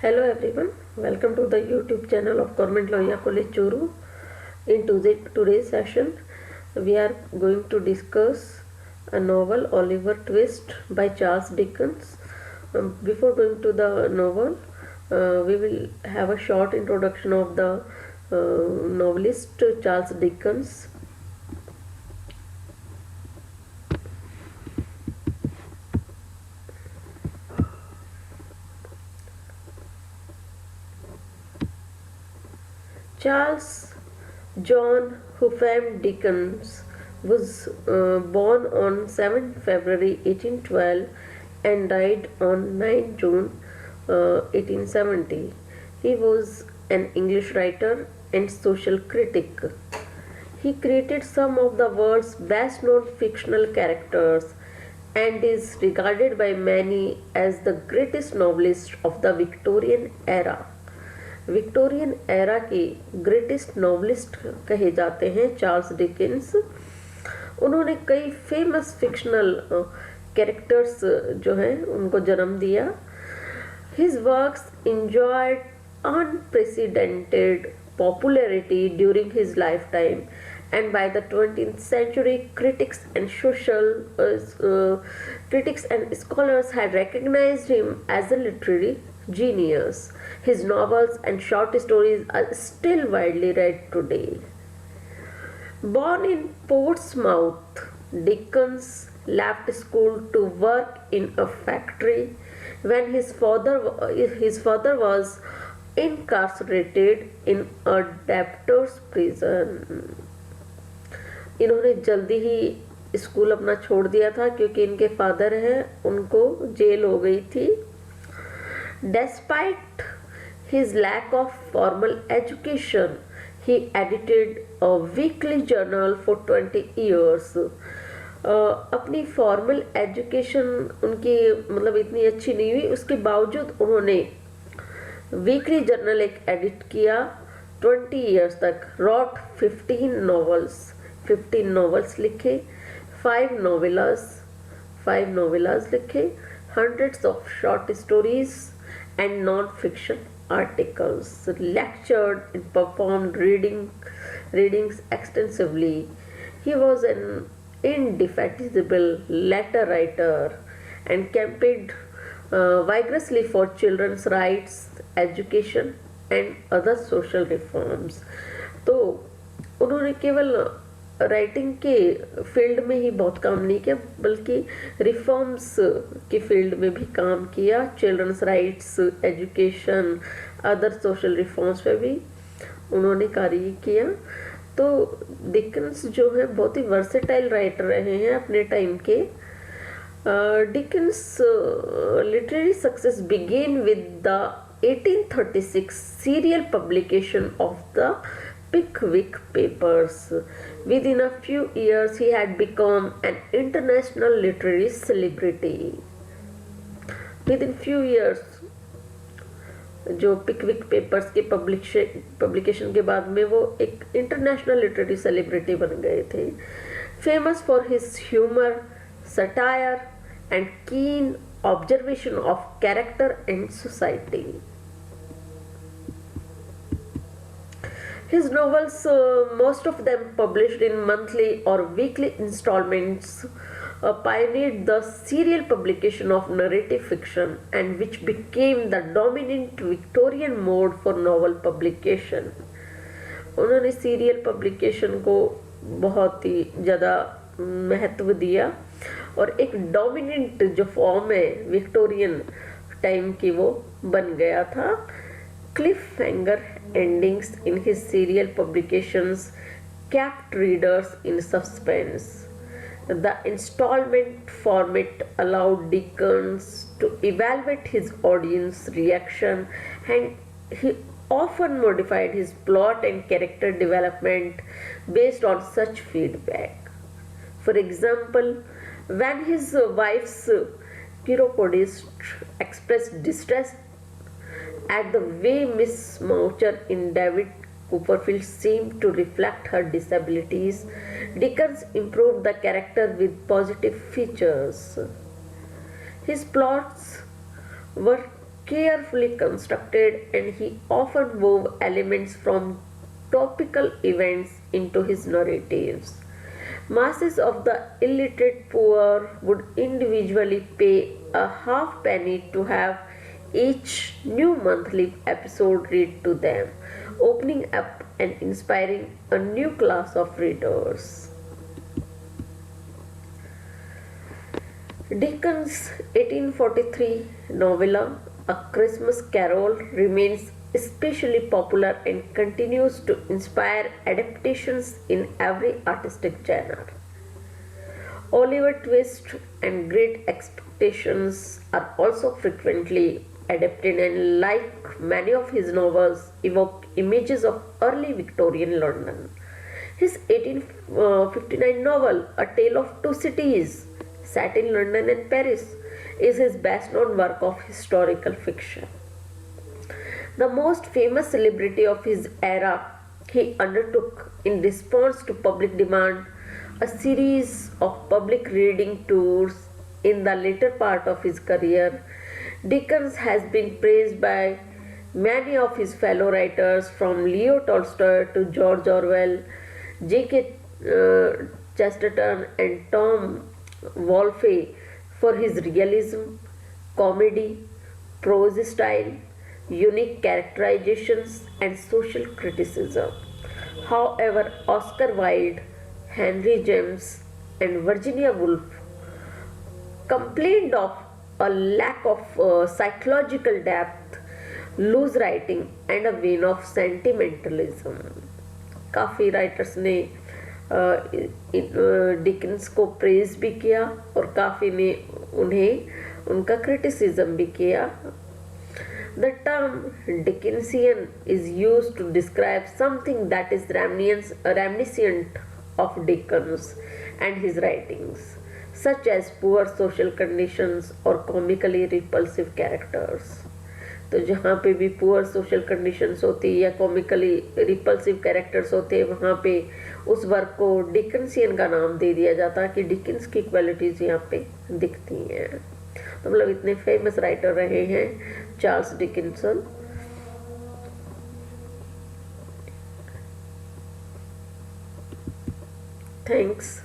Hello everyone, welcome to the YouTube channel of Government Lawyer College Churu. In today's session, we are going to discuss a novel Oliver Twist by Charles Dickens. Before going to the novel, we will have a short introduction of the novelist Charles Dickens. Charles John Hupham Dickens was born on 7 February 1812 and died on 9 June 1870. He was an English writer and social critic. He created some of the world's best known fictional characters and is regarded by many as the greatest novelist of the Victorian era. Victorian era के greatest novelist कहे जाते हैं Charles Dickens. उन्होंने कई famous fictional characters जो हैं उनको जन्म दिया। His works enjoyed unprecedented popularity during his lifetime, and by the 20th century critics and scholars had recognized him as a literary genius. His novels and short stories are still widely read today. Born in Portsmouth, Dickens left school to work in a factory when his father was incarcerated in a debtor's prison. इन्होंने जल्दी ही school अपना छोड़ दिया था क्योंकि इनके father हैं उनको जेल हो गई थी। Despite his lack of formal education, he edited a weekly journal for 20 years. अपनी फॉर्मल एजुकेशन उनकी मतलब इतनी अच्छी नहीं हुई, उसके बावजूद उन्होंने वीकली जर्नल एक एडिट किया 20 इयर्स तक। रॉट 15 नॉवेल्स लिखे, 5 नोवेलाज लिखे, hundreds of short stories and non-fiction articles, lectured and performed readings extensively. He was an indefatigable letter writer and campaigned vigorously for children's rights, education and other social reforms. तो उन्होंने केवल writing के field में ही बहुत काम नहीं किया बल्कि रिफॉर्म्स की फील्ड में भी काम किया। Children's rights, education, other social reforms पे भी उन्होंने कार्य किया। तो डिकन्स जो है बहुत ही वर्सेटाइल राइटर रहे हैं अपने टाइम के। Dickens literary success began with the 1836 serial publication of the Pickwick Papers. Within a few years, he had become an international literary celebrity. Within few years, जो पिकविक पेपर्स के publication के बाद में वो एक इंटरनेशनल लिटरेरी सेलिब्रिटी बन गए थे। Famous for his humour, satire and keen observation of character and society. His novels, most of them published in monthly or weekly installments, pioneered the serial publication of narrative fiction and which became the dominant Victorian mode for novel publication. उन्होंने serial publication को बहुत ही ज़्यादा महत्व दिया और एक dominant जो form है विक्टोरियन टाइम की वो बन गया था। Cliffhanger endings in his serial publications kept readers in suspense. The installment format allowed Dickens to evaluate his audience reaction, and he often modified his plot and character development based on such feedback. For example, when his wife's chiropodist expressed distress at the way Miss Moucher in David Copperfield seemed to reflect her disabilities, Dickens improved the character with positive features. His plots were carefully constructed, and he often wove elements from topical events into his narratives. Masses of the illiterate poor would individually pay a half penny to have each new monthly episode read to them, opening up and inspiring a new class of readers. Dickens' 1843 novella, A Christmas Carol, remains especially popular and continues to inspire adaptations in every artistic genre. Oliver Twist and Great Expectations are also frequently adapted, and like many of his novels, evoke images of early Victorian London. His 1859 novel, A Tale of Two Cities, set in London and Paris, is his best known work of historical fiction. The most famous celebrity of his era, he undertook, in response to public demand, a series of public reading tours in the later part of his career. Dickens has been praised by many of his fellow writers, from Leo Tolstoy to George Orwell, J.K. Chesterton, and Tom Wolfe, for his realism, comedy, prose style, unique characterizations, and social criticism. However, Oscar Wilde, Henry James, and Virginia Woolf complained of a lack of psychological depth, loose writing, and a vein of sentimentalism. काफ़ी writers ने Dickens को praise भी किया और काफ़ी ने उन्हें उनका क्रिटिसिज्म भी किया. The term Dickensian is used to describe something that is reminiscent of Dickens and his writings, such as poor social conditions or comically repulsive characters. तो जहाँ पे भी पुअर सोशल कंडीशंस होती या कॉमिकली रिपल्सिव कैरेक्टर्स होते वहाँ पे उस वर्क को डिकन्सियन का नाम दे दिया जाता कि डिकन्स की क्वालिटीज़ यहाँ पे दिखती हैं. तो मतलब इतने फेमस राइटर रहे हैं चार्ल्स डिकिंसन. थैंक्स.